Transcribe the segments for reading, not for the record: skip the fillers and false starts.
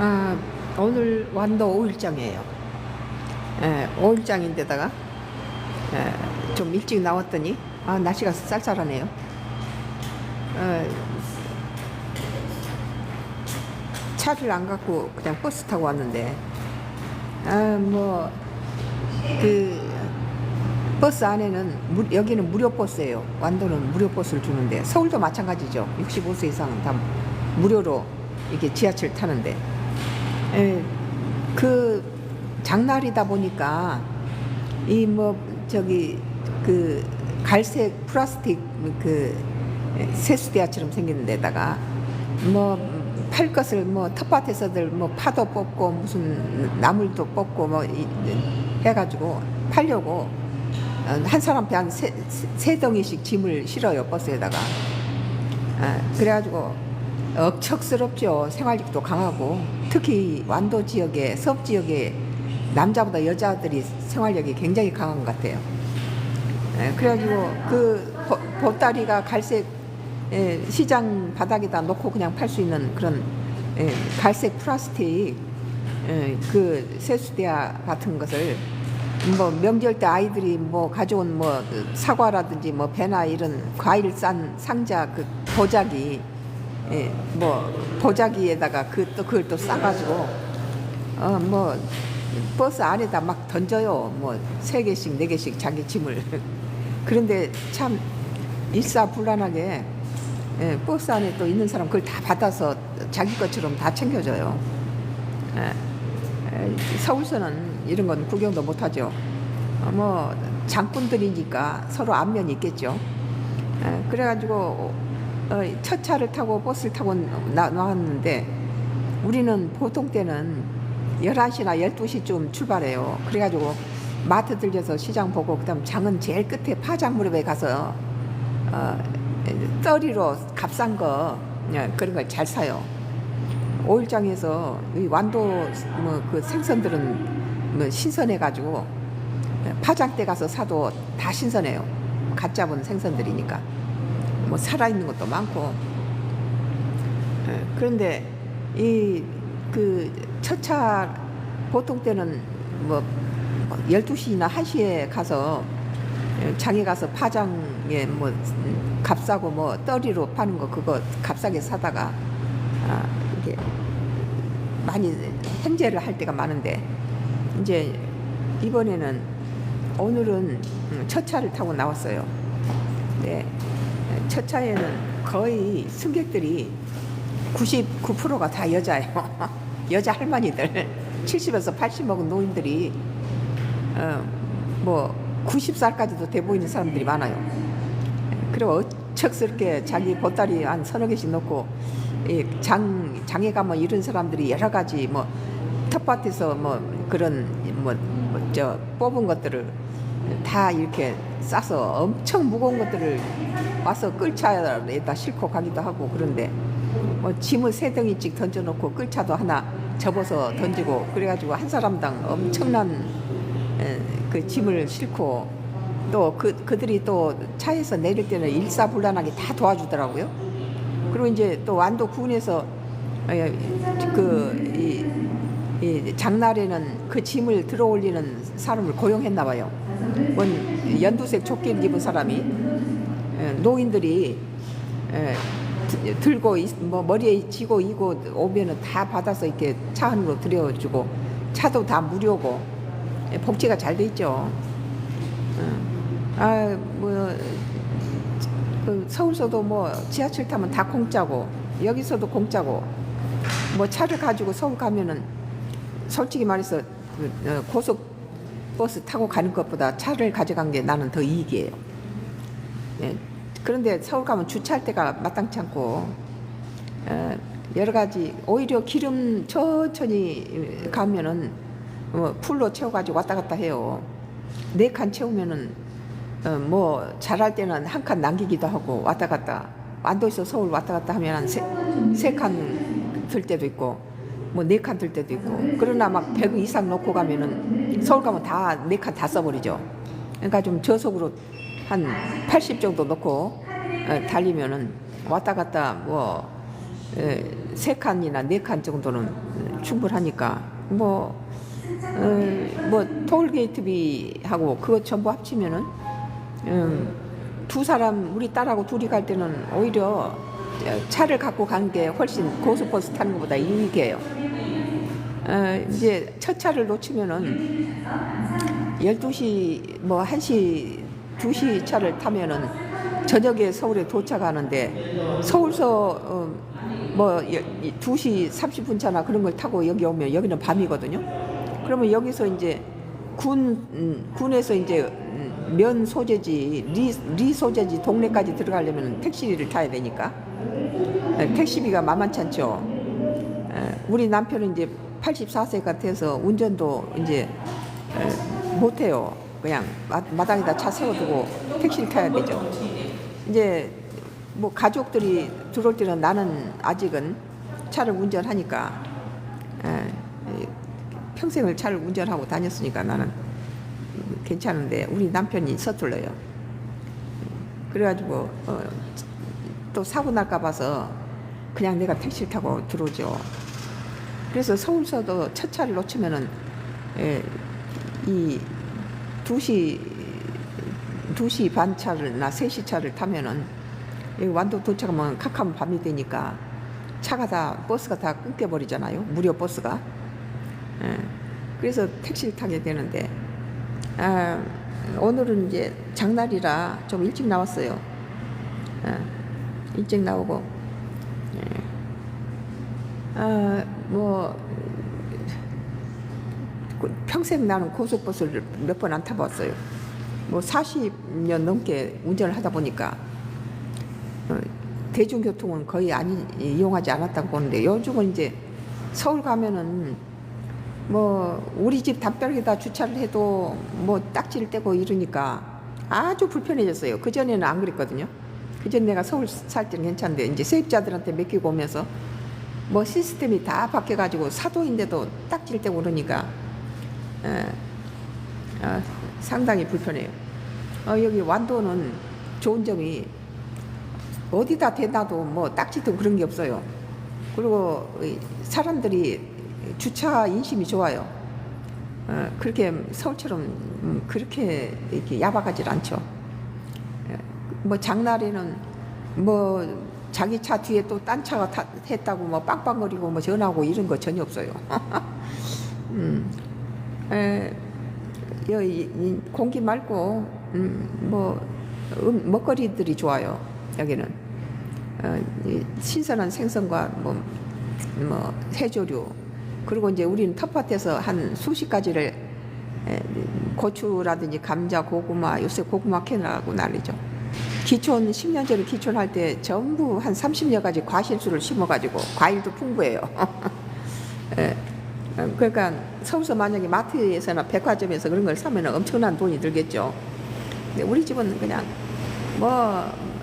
아, 오늘 완도 5일장이에요. 5일장인데다가 좀 일찍 나왔더니 날씨가 쌀쌀하네요. 차를 안 갖고 그냥 버스 타고 왔는데 그 버스 안에는 여기는 무료 버스예요. 완도는 무료 버스를 주는데 서울도 마찬가지죠. 65세 이상은 다 무료로 이렇게 지하철 타는데 그 장날이다 보니까 그 갈색 플라스틱 그 세수대야처럼 생긴 데다가 팔 것을 텃밭에서들 파도 뽑고 무슨 나물도 뽑고 해가지고 팔려고 한 사람한테 한 세 덩이씩 짐을 실어요, 버스에다가. 그래가지고 억척스럽죠. 생활력도 강하고 특히 완도 지역에 서부 지역에 남자보다 여자들이 생활력이 굉장히 강한 것 같아요. 그래가지고 그 보따리가 갈색 시장 바닥에다 놓고 그냥 팔 수 있는 그런 갈색 플라스틱 그 세수대야 같은 것을 명절 때 아이들이 가져온 사과라든지 배나 이런 과일 싼 상자 그 보자기 보자기에다가 그걸 또 싸가지고 버스 안에다 막 던져요. 3개씩 4개씩 자기 짐을. 그런데 참 일사불란하게 버스 안에 또 있는 사람 그걸 다 받아서 자기 것처럼 다 챙겨줘요. 서울서는 이런 건 구경도 못하죠. 장꾼들이니까 서로 안면이 있겠죠. 그래가지고 첫 차를 타고 버스를 타고 나왔는데 우리는 보통 때는 11시나 12시쯤 출발해요. 그래가지고 마트 들려서 시장 보고 그다음 장은 제일 끝에 파장 무렵에 가서 떨이로 값싼 거 그런 걸 잘 사요. 5일장에서 이 완도 그 생선들은 신선해가지고 파장 때 가서 사도 다 신선해요. 갓 잡은 생선들이니까 살아있는 것도 많고. 그런데 그 첫차 보통 때는 12시나 1시에 가서 장에 가서 파장에 값싸고 떨이로 파는 거 그거 값싸게 사다가 이게 많이 행제를 할 때가 많은데 이제 이번에는 오늘은 첫 차를 타고 나왔어요. 네, 첫 차에는 거의 승객들이 99%가 다 여자예요. 여자 할머니들 70에서 80 먹은 노인들이 90살까지도 돼 보이는 사람들이 많아요. 그리고 어척스럽게 자기 보따리 한 서너 개씩 넣고 장에 가면 이런 사람들이 여러 가지 텃밭에서 그런 뽑은 것들을 다 이렇게 싸서 엄청 무거운 것들을 와서 끌차에다 싣고 가기도 하고. 그런데 짐을 3덩이씩 던져놓고 끌차도 하나 접어서 던지고 그래가지고 한 사람당 엄청난 그 짐을 싣고 또 그들이 또 차에서 내릴 때는 일사불란하게 다 도와주더라고요. 그리고 이제 또 완도 군에서 이 장날에는 그 짐을 들어 올리는 사람을 고용했나 봐요. 연두색 조끼를 입은 사람이 노인들이 들고 머리에 지고 이고 오면은 다 받아서 이렇게 차 안으로 들여주고 차도 다 무료고 복지가 잘 돼 있죠. 서울서도 지하철 타면 다 공짜고 여기서도 공짜고 차를 가지고 서울 가면은 솔직히 말해서 고속버스 타고 가는 것보다 차를 가져간 게 나는 더 이익이에요. 그런데 서울 가면 주차할 때가 마땅치 않고 여러 가지 오히려 기름 천천히 가면은 풀로 채워가지고 왔다 갔다 해요. 4칸 채우면은 잘할 때는 1칸 남기기도 하고 왔다 갔다. 완도에서 서울 왔다 갔다 하면 한 3칸 들 때도 있고 4칸 들 때도 있고. 그러나 막 100 이상 놓고 가면은 서울 가면 다 4칸 다 써버리죠. 그러니까 좀 저속으로 한 80 정도 놓고 달리면은 왔다 갔다 3칸이나 4칸 정도는 충분하니까 뭐 톨게이트비하고 그거 전부 합치면은 두 사람 우리 딸하고 둘이 갈 때는 오히려 차를 갖고 간 게 훨씬 고속버스 타는 것보다 유익해요. 이제 첫 차를 놓치면은 12시 뭐 1시 2시 차를 타면은 저녁에 서울에 도착하는데 서울서 뭐 2시 30분 차나 그런 걸 타고 여기 오면 여기는 밤이거든요. 그러면 여기서 이제 군에서 이제 면 소재지 리 소재지 동네까지 들어가려면 택시를 타야 되니까 택시비가 만만치 않죠. 우리 남편은 이제 84세가 돼서 운전도 이제 못해요. 그냥 마당에다 차 세워두고 택시를 타야 되죠. 이제 뭐 가족들이 들어올 때는 나는 아직은 차를 운전하니까 평생을 차를 운전하고 다녔으니까 나는 괜찮은데 우리 남편이 서툴러요. 그래가지고 또 사고 날까 봐서 그냥 내가 택시를 타고 들어오죠. 그래서 서울서도 첫 차를 놓치면은 이 2시 반 차나 3시 차를 타면은 여기 완도 도착하면 kak하면 밤이 되니까 버스가 다 끊겨버리잖아요. 무료 버스가. 그래서 택시를 타게 되는데 오늘은 이제 장날이라 좀 일찍 나왔어요. 일찍 나오고 뭐 평생 나는 고속버스를 몇 번 안 타봤어요. 뭐 40년 넘게 운전을 하다 보니까 대중교통은 거의 이용하지 않았다고 보는데 요즘은 이제 서울 가면은 뭐 우리 집 담벼락에다 주차를 해도 뭐 딱지를 떼고 이러니까 아주 불편해졌어요. 그전에는 안 그랬거든요. 그전 내가 서울 살 때는 괜찮은데 이제 세입자들한테 맡기고 오면서 뭐 시스템이 다 바뀌어가지고 사도인데도 딱지를 떼고 그러니까 상당히 불편해요. 여기 완도는 좋은 점이 어디다 대놔도 뭐 딱지도 그런 게 없어요. 그리고 사람들이 주차 인심이 좋아요. 그렇게 서울처럼 그렇게 이렇게 야박하지 않죠. 뭐 장날에는 뭐 자기 차 뒤에 또 딴 차가 했다고 뭐 빵빵거리고 뭐 전화하고 이런 거 전혀 없어요. 여기 공기 맑고 먹거리들이 좋아요. 여기는 신선한 생선과 뭐 해조류 그리고 이제 우리는 텃밭에서 한 수십 가지를 고추라든지 감자, 고구마 요새 고구마 캐느라고 난리죠. 기촌 10년 전에 기촌할 때 전부 한 30여 가지 과실수를 심어가지고 과일도 풍부해요. 그러니까 서울서 만약에 마트에서나 백화점에서 그런 걸 사면 엄청난 돈이 들겠죠. 근데 우리 집은 그냥 뭐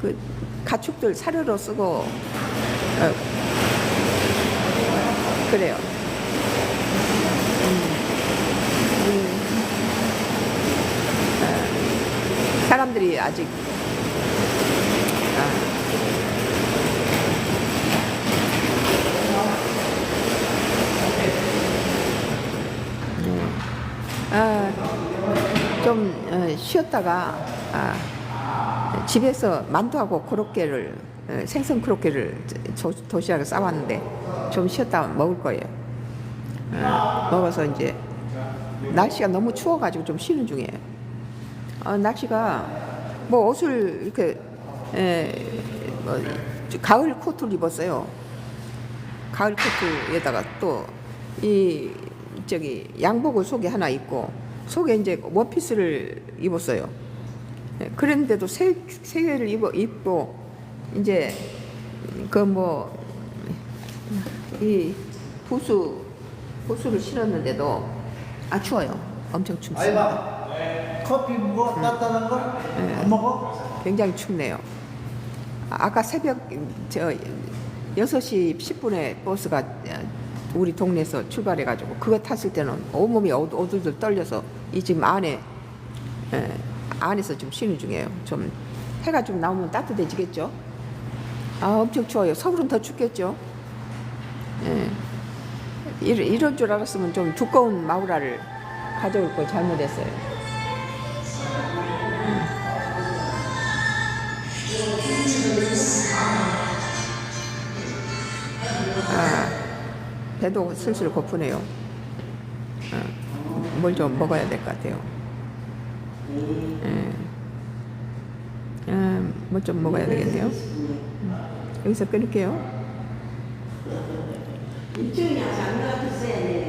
그 가축들 사료로 쓰고 그래요. 사람들이 아직 좀 쉬었다가 집에서 만두하고 코로케를 생선 코로케를 도시락에 싸왔는데 좀 쉬었다 먹을 거예요. 먹어서 이제 날씨가 너무 추워가지고 좀 쉬는 중이에요. 날씨가 뭐 옷을 이렇게 가을 코트를 입었어요. 가을 코트에다가 또 양복을 속에 하나 입고 속에 이제 원피스를 입었어요. 그런데도 세 개를 입고 이제 이 부수를 신었는데도 추워요. 엄청 춥습니다. 커피 먹어? 따뜻한 거? 안 먹어? 굉장히 춥네요. 아까 새벽 6시 10분에 버스가 우리 동네에서 출발해가지고 그거 탔을 때는 온몸이 오들들 떨려서 이 지금 안에서 좀 쉬는 중이에요. 좀 해가 좀 나오면 따뜻해지겠죠. 엄청 추워요. 서울은 더 춥겠죠. 이럴 줄 알았으면 좀 두꺼운 마우라를 가져올 걸 잘못했어요. 아, 배도 슬슬 고프네요. 뭘 좀 먹어야 될 것 같아요. 뭐 좀 먹어야 되겠네요. 여기서 끊을게요. 你这样想，那就是这样的。